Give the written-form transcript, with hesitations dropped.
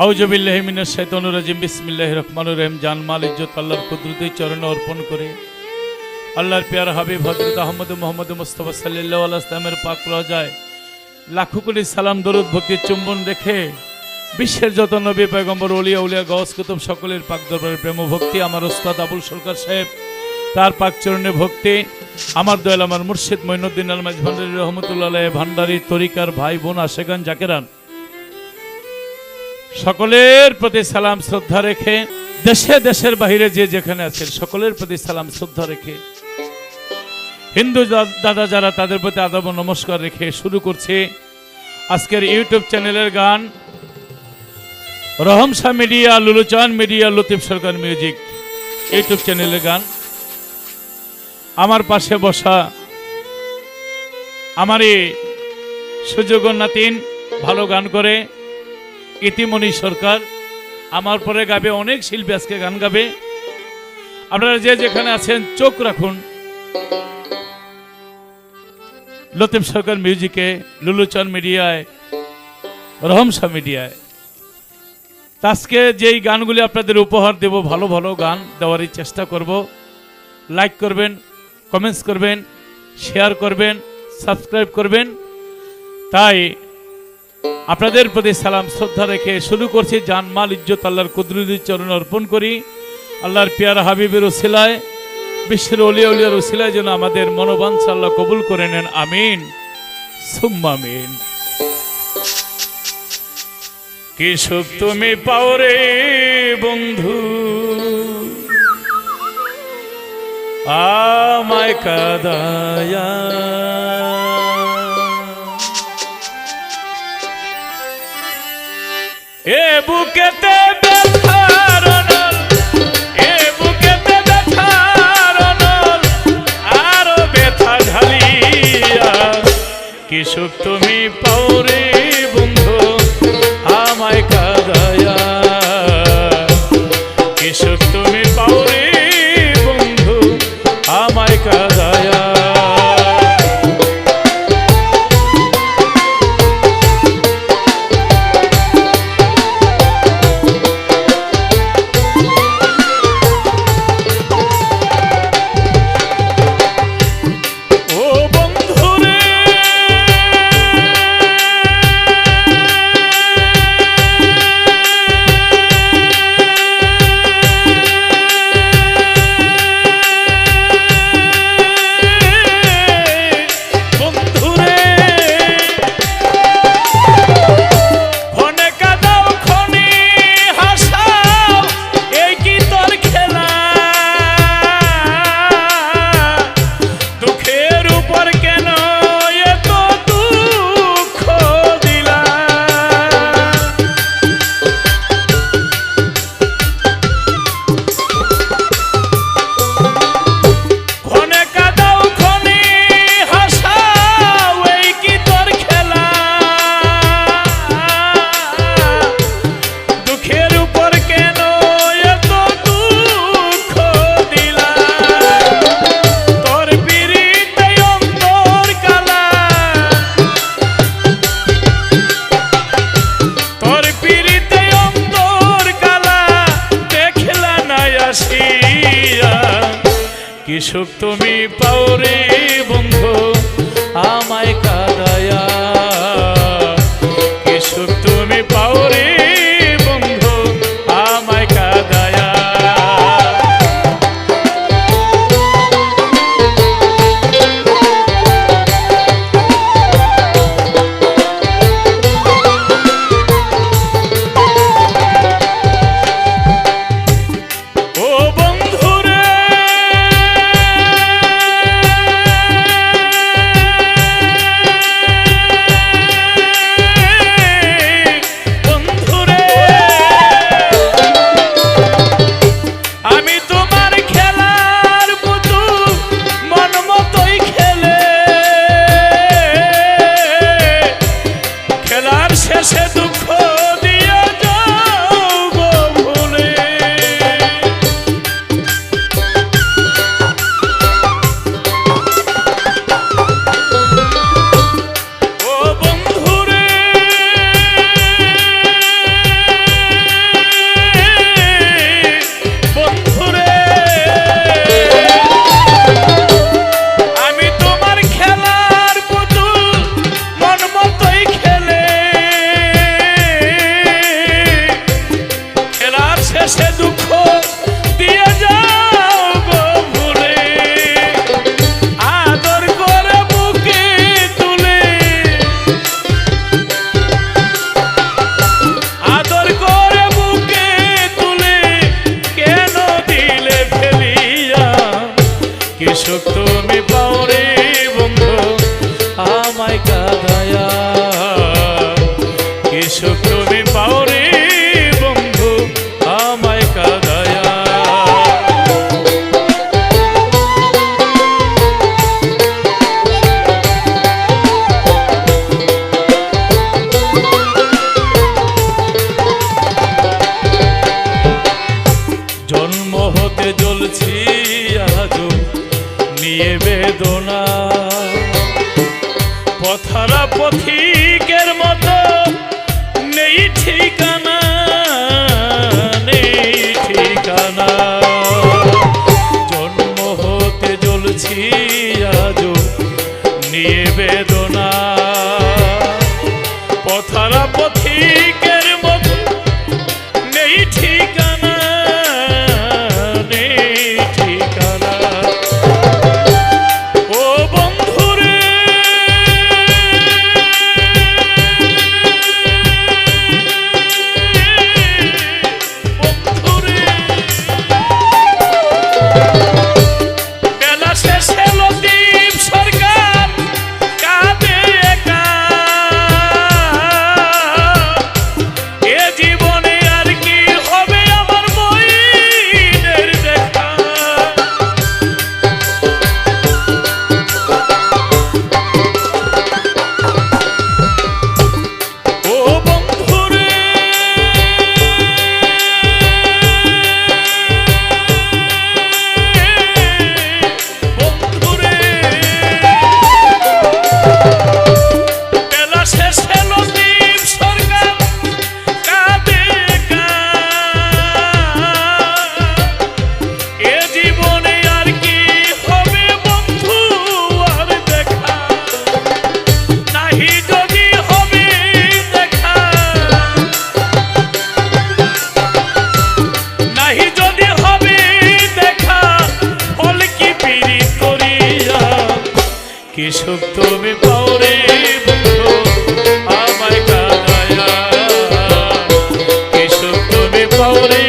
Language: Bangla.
আউযুবিল্লাহি মিনাশ শাইতানির রাজিম বিসমিল্লাহির রহমানির রহিম। জান মাল ইজ্জত আল্লাহর কুদরতি চরণে অর্পণ করে আল্লাহর প্যারা হাবিব হযরত আহমদ মুহাম্মদ মুস্তাফা সাল্লাল্লাহু আলাইহি ওয়াসাল্লামের পাক রওজায় লাখো কোটি সালাম দরুদ ভক্তির চুম্বন রেখে বিশ্বের যত নবী পয়গম্বর ওলিয়া উলিয়া গওস কুতুব সকলের পাক দরবারে প্রেম ভক্তি, আমার ওস্তাদ আবুল সরকার সাহেব তার পাক চরণে ভক্তি, আমার দয়াল আমার মুর্শিদ মঈনুদ্দিন আল মাঝ ভান্ডারী রহমতুল্লাহ আলাইহি ভান্ডারী তরিকার ভাই বোন আশেকান জাকেরান সকলের প্রতি সালাম শ্রদ্ধা রেখে দেশে দেশের বাহিরে যে যেখানে আছেন সকলের প্রতি সালাম শ্রদ্ধা রেখে হিন্দু দাদা যারা তাদের প্রতি আদাব ও নমস্কার রেখে শুরু করছে আজকের ইউটিউব চ্যানেলের গান। রহম শাহ মিডিয়া, লুলুচান মিডিয়া, লতিফ সরকার মিউজিক ইউটিউব চ্যানেলের গান। আমার পাশে বসা আমারই সুযোগ্য নাতিন, ভালো গান করে, ইতিমনি সরকার। আমার পরে গাবে অনেক শিল্পী আজকে গান গাবে। আপনারা যে যেখানে আছেন চোখ রাখুন লতিফ সরকার মিউজিকে, লুলুচান মিডিয়ায়, রহম শাহ মিডিয়ায়। আজকে যেই গানগুলি আপনাদের উপহার দেব, ভালো ভালো গান দেওয়ারই চেষ্টা করব। লাইক করবেন, কমেন্টস করবেন, শেয়ার করবেন, সাবস্ক্রাইব করবেন। তাই আপনাদের প্রতি সালাম শ্রদ্ধা রেখে শুরু করছি। জান মাল ইজ্জত আল্লাহর কুদরতি চরণে অর্পণ করি। আল্লাহর পিয়ারা হাবিবের উসিলায়, বিশ্বের ওলিয়া উলিয়ার উসিলায় যেন আমাদের মনোবাঞ্ছা আল্লাহ কবুল করে নেন। আমিন সুম্মা আমিন। কি সুখ তুমি পাও রে বন্ধু, আমায় কাদায়া, এ বুকেতে ব্যথার অনল, এ বুকেতে ব্যথার অনল, আরো ব্যথা ঢালিয়া। কি সুখ তুমি পাও রে বন্ধু, আমায় কাদায়া। কি সুখ তুমি পাও রে বন্ধু, আমায় কাদায়া। কি সুখ তুমি পাও রে বন্ধু, আমায় কাদায়া। কি সুখ তুমি পাও রে বন্ধু, আমায় কাদায়া। সুখ তুমি পাও রে বন্ধু আমায় কাঁদায়া, কি সুখ তুমি পাও রে বন্ধু আমায় কাঁদায়া। জন্ম হতে জ্বলছি আজও নিয়ে বেদনা, পথহারা পথিকের মতো নেই ঠিকানা, নেই ঠিকানা। জন্ম হতে জ্বলছি আজও নিয়ে বেদনা, পথহারা পথিকের মতো নেই ঠিকানা, নেই ঠিকানা। ও বন্ধুরে বন্ধুরে, বেলা শেষে লতিফ সরকার কাঁদে একা, এ জীবনে আর কি হবে আমার মইনের দেখা। ও বন্ধুরে বন্ধুরে, বেলা শেষে লতিফ সরকার কাঁদে একা, এ জীবনে আর কি হবে বন্ধু আর দেখা, নাহি যদি হবে দেখা, নাহি যদি হবে দেখা, ফল কি পীড়িত করিয়া, কি সুখ তুমি পাও রে বন্ধু আমায় কাঁদায়া, কি সুখ তুমি পাও রে